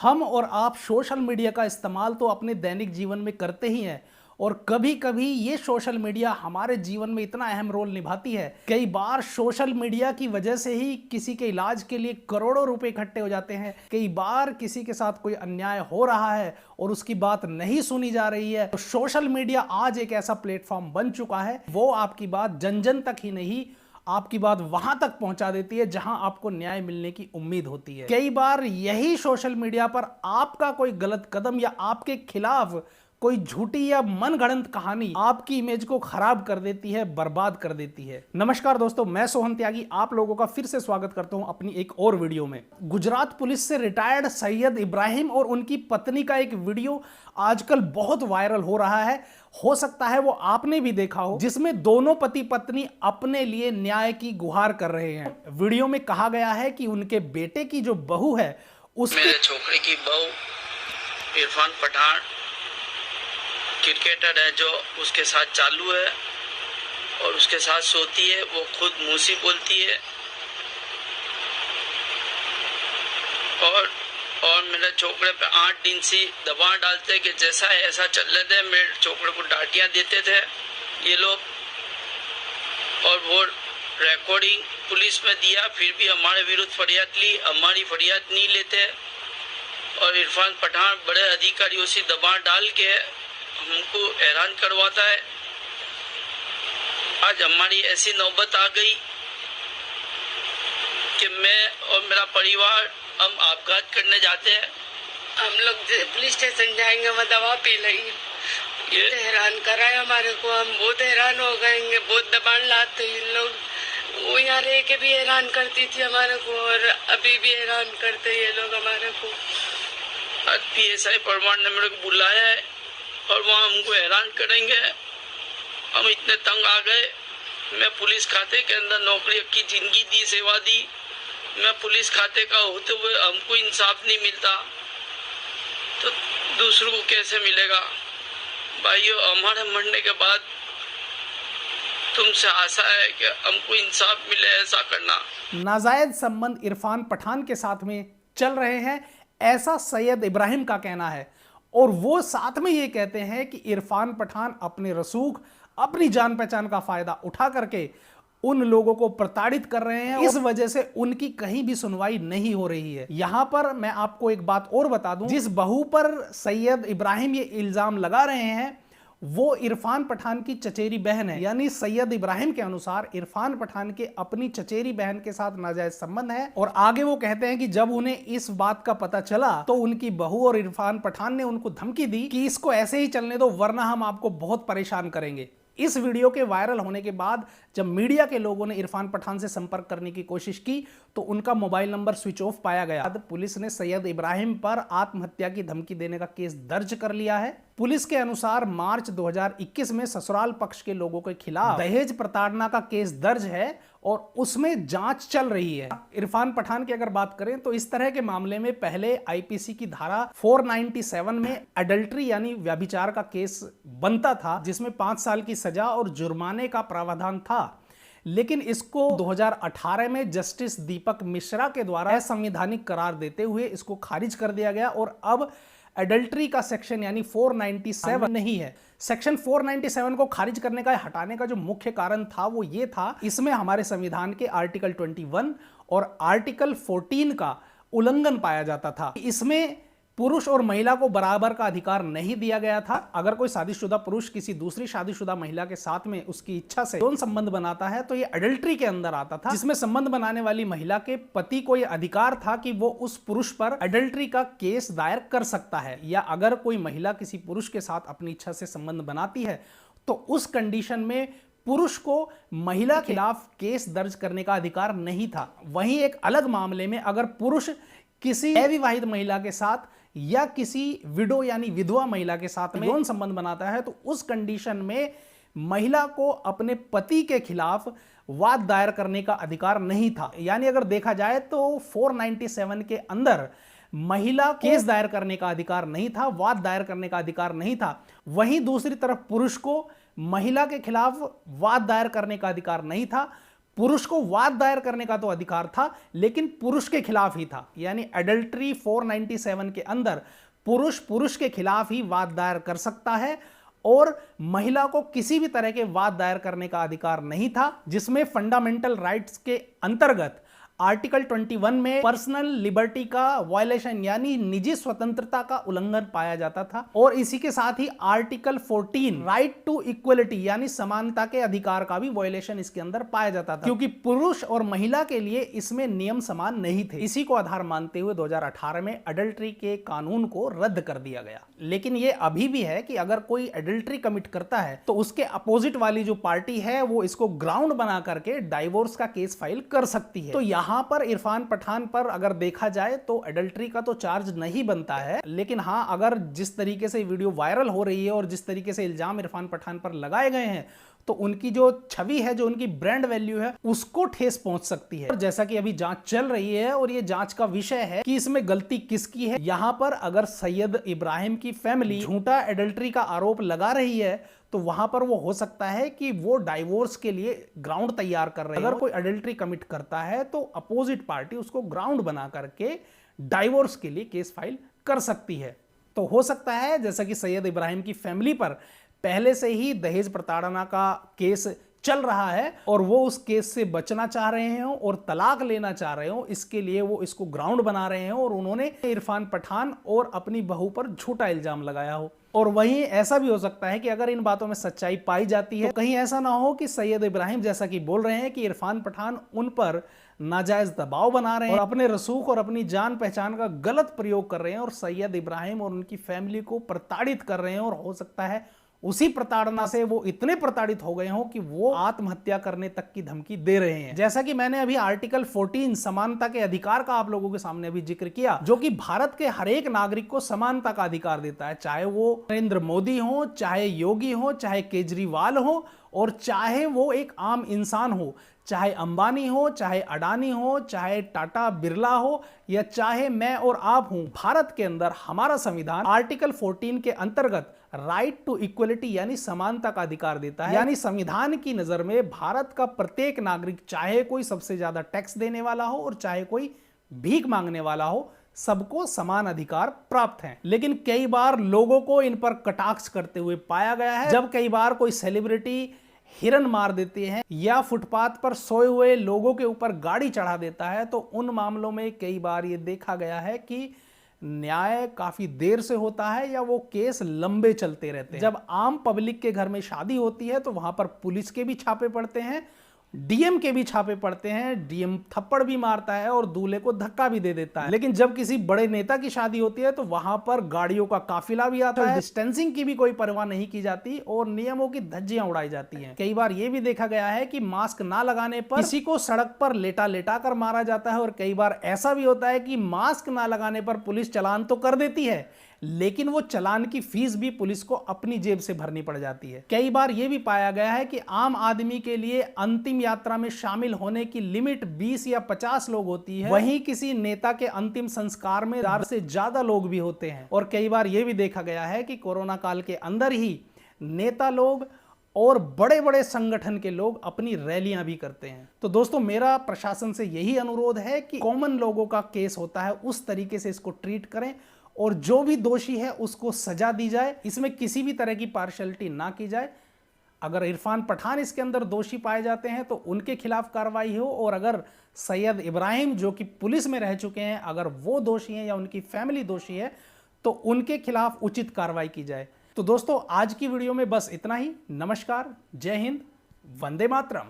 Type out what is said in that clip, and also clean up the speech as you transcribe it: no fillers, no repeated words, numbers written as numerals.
हम और आप सोशल मीडिया का इस्तेमाल तो अपने दैनिक जीवन में करते ही हैं और कभी कभी ये सोशल मीडिया हमारे जीवन में इतना अहम रोल निभाती है। कई बार सोशल मीडिया की वजह से ही किसी के इलाज के लिए करोड़ों रुपए इकट्ठे हो जाते हैं। कई बार किसी के साथ कोई अन्याय हो रहा है और उसकी बात नहीं सुनी जा रही है, तो सोशल मीडिया आज एक ऐसा प्लेटफॉर्म बन चुका है, वो आपकी बात जन जन तक ही नहीं, आपकी बात वहां तक पहुंचा देती है जहां आपको न्याय मिलने की उम्मीद होती है। कई बार यही सोशल मीडिया पर आपका कोई गलत कदम या आपके खिलाफ कोई झूठी या मनगढ़ंत कहानी आपकी इमेज को खराब कर देती है, बर्बाद कर देती है। नमस्कार दोस्तों, मैं सोहन त्यागी आप लोगों का फिर से स्वागत करता हूं अपनी एक और वीडियो में। गुजरात पुलिस से रिटायर्ड सैयद इब्राहिम और उनकी पत्नी का एक वीडियो आजकल बहुत वायरल हो रहा है। हो सकता है वो आपने भी देखा हो, जिसमें दोनों पति पत्नी अपने लिए न्याय की गुहार कर रहे हैं। वीडियो में कहा गया है कि उनके बेटे की जो बहू है, मेरे छोकरे की बहू इरफान पठान क्रिकेटर है जो उसके साथ चालू है और उसके साथ सोती है। वो खुद मूसी बोलती है और मेरे छोकरे पे 8 दिन से दबाव डालते कि जैसा है ऐसा चल रहे थे। मेरे छोकरे को डांटियां देते थे ये लोग, और वो रिकॉर्डिंग पुलिस में दिया, फिर भी हमारे विरुद्ध फरियाद ली। हमारी फरियाद नहीं लेते और इरफान पठान बड़े अधिकारियों से दबाव डाल के हमको हैरान करवाता है। आज हमारी ऐसी नौबत आ गई कि मैं और मेरा परिवार हम आपघात करने जाते हैं। हम लोग पुलिस स्टेशन जाएंगे, वहाँ दवा पी लेंगे। ये हैरान कराए हमारे को, हम बहुत हैरान हो गएंगे। बहुत दबाव लाते इन लोग, वो यहाँ रह के भी हैरान करती थी हमारे को और अभी भी हैरान करते ये लोग हमारे को। आज PSI परमार ने मेरे को बुलाया है और वहाँ हमको हैरान करेंगे। हम इतने तंग आ गए। मैं पुलिस खाते के अंदर नौकरी की जिंदगी दी, सेवा दी। मैं पुलिस खाते का होते हुए हमको इंसाफ नहीं मिलता तो दूसरों को कैसे मिलेगा। भाइयों, हमारे मरने के बाद तुमसे आशा है कि हमको इंसाफ मिले, ऐसा करना। नाजायज संबंध इरफान पठान के साथ में चल रहे हैं, ऐसा सैयद इब्राहिम का कहना है। और वो साथ में ये कहते हैं कि इरफान पठान अपने रसूख, अपनी जान पहचान का फायदा उठा करके उन लोगों को प्रताड़ित कर रहे हैं। इस वजह से उनकी कहीं भी सुनवाई नहीं हो रही है। यहां पर मैं आपको एक बात और बता दूं, जिस बहू पर सैयद इब्राहिम ये इल्जाम लगा रहे हैं वो इरफान पठान की चचेरी बहन है। यानी सैयद इब्राहिम के अनुसार इरफान पठान के अपनी चचेरी बहन के साथ नाजायज संबंध है। और आगे वो कहते हैं कि जब उन्हें इस बात का पता चला तो उनकी बहू और इरफान पठान ने उनको धमकी दी कि इसको ऐसे ही चलने दो वरना हम आपको बहुत परेशान करेंगे। इस वीडियो के वायरल होने के बाद जब मीडिया के लोगों ने इरफान पठान से संपर्क करने की कोशिश की तो उनका मोबाइल नंबर स्विच ऑफ पाया गया। पुलिस ने सैयद इब्राहिम पर आत्महत्या की धमकी देने का केस दर्ज कर लिया है। पुलिस के अनुसार मार्च 2021 में ससुराल पक्ष के लोगों के खिलाफ दहेज प्रताड़ना का केस दर्ज है और उसमें जांच चल रही है। इरफान पठान की अगर बात करें तो इस तरह के मामले में पहले IPC की धारा 497 में एडल्ट्री यानी व्यभिचार का केस बनता था, जिसमें 5 साल की सजा और जुर्माने का प्रावधान था। लेकिन इसको 2018 में जस्टिस दीपक मिश्रा के द्वारा असंवैधानिक करार देते हुए इसको खारिज कर दिया गया और अब एडल्ट्री का सेक्शन यानी 497 नहीं है। सेक्शन 497 को खारिज करने का, हटाने का जो मुख्य कारण था वो ये था, इसमें हमारे संविधान के आर्टिकल 21 और आर्टिकल 14 का उल्लंघन पाया जाता था। इसमें पुरुष और महिला को बराबर का अधिकार नहीं दिया गया था। अगर कोई शादीशुदा पुरुष किसी दूसरी शादीशुदा महिला के साथ में उसकी इच्छा से यौन संबंध बनाता है तो ये एडल्ट्री के अंदर आता था, जिसमें संबंध बनाने वाली महिला के पति को यह अधिकार था कि वो उस पुरुष पर एडल्ट्री का केस दायर कर सकता है। या अगर कोई महिला किसी पुरुष के साथ अपनी इच्छा से संबंध बनाती है तो उस कंडीशन में पुरुष को महिला के खिलाफ केस दर्ज करने का अधिकार नहीं था। वहीं एक अलग मामले में अगर पुरुष किसी अविवाहित महिला के साथ या किसी विडो यानी विधवा महिला के साथ में यौन संबंध बनाता है तो उस कंडीशन में महिला को अपने पति के खिलाफ वाद दायर करने का अधिकार नहीं था। यानी अगर देखा जाए तो 497 के अंदर महिला केस दायर करने का अधिकार नहीं था, वाद दायर करने का अधिकार नहीं था। वहीं दूसरी तरफ पुरुष को महिला के खिलाफ वाद दायर करने का अधिकार नहीं था। पुरुष को वाद दायर करने का तो अधिकार था, लेकिन पुरुष के खिलाफ ही था। यानी एडल्ट्री 497 के अंदर पुरुष पुरुष के खिलाफ ही वाद दायर कर सकता है और महिला को किसी भी तरह के वाद दायर करने का अधिकार नहीं था, जिसमें फंडामेंटल राइट्स के अंतर्गत आर्टिकल 21 में पर्सनल लिबर्टी का वायलेशन यानी निजी स्वतंत्रता का उल्लंघन पाया जाता था। और इसी के साथ ही आर्टिकल 14 राइट टू इक्वलिटी यानी समानता के अधिकार का भी वायलेशन इसके अंदर पाया जाता था, क्योंकि पुरुष और महिला के लिए इसमें नियम समान नहीं थे। इसी को आधार मानते हुए 2018 में एडल्ट्री के कानून को रद्द कर दिया गया। लेकिन यह अभी भी है कि अगर कोई एडल्ट्री कमिट करता है तो उसके अपोजिट वाली जो पार्टी है वो इसको ग्राउंड बना करके डाइवोर्स का केस फाइल कर सकती है। तो यहां पर इरफान पठान पर अगर देखा जाए तो एडल्ट्री का तो चार्ज नहीं बनता है, लेकिन हां अगर जिस तरीके से वीडियो वायरल हो रही है और जिस तरीके से इल्जाम इरफान पठान पर लगाए गए हैं तो उनकी जो छवि है, जो उनकी ब्रांड वैल्यू है, उसको ठेस पहुंच सकती है। और जैसा कि अभी जांच चल रही है और ये जांच का विषय है कि इसमें गलती किसकी है। यहां पर अगर सैयद इब्राहिम की फैमिली झूठा एडल्ट्री का आरोप लगा रही है तो वहां पर वो हो सकता है कि वो डाइवोर्स के लिए ग्राउंड तैयार कर रहे हैं। अगर कोई एडल्ट्री कमिट करता है तो अपोजिट पार्टी उसको ग्राउंड बना करके डाइवोर्स के लिए केस फाइल कर सकती है। तो हो सकता है जैसा कि सैयद इब्राहिम की फैमिली पर पहले से ही दहेज प्रताड़ना का केस चल रहा है और वो उस केस से बचना चाह रहे हो और तलाक लेना चाह रहे हो, इसके लिए वो इसको ग्राउंड बना रहे हैं और उन्होंने इरफान पठान और अपनी बहू पर झूठा इल्जाम लगाया हो। और वहीं ऐसा भी हो सकता है कि अगर इन बातों में सच्चाई पाई जाती है तो कहीं ऐसा ना हो कि सैयद इब्राहिम जैसा कि बोल रहे हैं कि इरफान पठान उन पर नाजायज दबाव बना रहे हैं और अपने रसूख और अपनी जान पहचान का गलत प्रयोग कर रहे हैं और सैयद इब्राहिम और उनकी फैमिली को प्रताड़ित कर रहे हैं। और हो सकता है उसी प्रताड़ना से वो इतने प्रताड़ित हो गए हों कि वो आत्महत्या करने तक की धमकी दे रहे हैं। जैसा कि मैंने अभी आर्टिकल 14 समानता के अधिकार का आप लोगों के सामने अभी जिक्र किया, जो कि भारत के हर एक नागरिक को समानता का अधिकार देता है, चाहे वो नरेंद्र मोदी हो, चाहे योगी हो, चाहे केजरीवाल हो और चाहे वो एक आम इंसान हो, चाहे अंबानी हो, चाहे अडानी हो, चाहे टाटा बिरला हो या चाहे मैं और आप हूं। भारत के अंदर हमारा संविधान आर्टिकल 14 के अंतर्गत राइट टू इक्वलिटी यानी समानता का अधिकार देता है। यानी संविधान की नजर में भारत का प्रत्येक नागरिक, चाहे कोई सबसे ज्यादा टैक्स देने वाला हो और चाहे कोई भीख मांगने वाला हो, सबको समान अधिकार प्राप्त हैं। लेकिन कई बार लोगों को इन पर कटाक्ष करते हुए पाया गया है। जब कई बार कोई सेलिब्रिटी हिरन मार देते हैं या फुटपाथ पर सोए हुए लोगों के ऊपर गाड़ी चढ़ा देता है तो उन मामलों में कई बार ये देखा गया है कि न्याय काफी देर से होता है या वो केस लंबे चलते रहते हैं। जब आम पब्लिक के घर में शादी होती है तो वहां पर पुलिस के भी छापे पड़ते हैं, डीएम के भी छापे पड़ते हैं, डीएम थप्पड़ भी मारता है और दूल्हे को धक्का भी दे देता है। लेकिन जब किसी बड़े नेता की शादी होती है तो वहां पर गाड़ियों का काफिला भी आता है, डिस्टेंसिंग की भी कोई परवाह नहीं की जाती और नियमों की धज्जियां उड़ाई जाती हैं। कई बार यह भी देखा गया है कि मास्क ना लगाने पर किसी को सड़क पर लेटा लेटा कर मारा जाता है और कई बार ऐसा भी होता है कि मास्क ना लगाने पर पुलिस चालान तो कर देती है लेकिन वो चालान की फीस भी पुलिस को अपनी जेब से भरनी पड़ जाती है। कई बार यह भी पाया गया है कि आम आदमी के लिए अंतिम यात्रा में शामिल होने की लिमिट 20 या 50 लोग होती है, वहीं किसी नेता के अंतिम संस्कार में 1000 से ज्यादा लोग भी होते हैं। और कई बार यह भी देखा गया है कि कोरोना काल के अंदर ही नेता लोग और बड़े बड़े संगठन के लोग अपनी रैलियां भी करते हैं। तो दोस्तों, मेरा प्रशासन से यही अनुरोध है कि कॉमन लोगों का केस होता है उस तरीके से इसको ट्रीट करें और जो भी दोषी है उसको सजा दी जाए, इसमें किसी भी तरह की पार्शियलिटी ना की जाए। अगर इरफान पठान इसके अंदर दोषी पाए जाते हैं तो उनके खिलाफ कार्रवाई हो और अगर सैयद इब्राहिम जो कि पुलिस में रह चुके हैं अगर वो दोषी हैं या उनकी फैमिली दोषी है तो उनके खिलाफ उचित कार्रवाई की जाए। तो दोस्तों, आज की वीडियो में बस इतना ही। नमस्कार, जय हिंद, वंदे मातरम।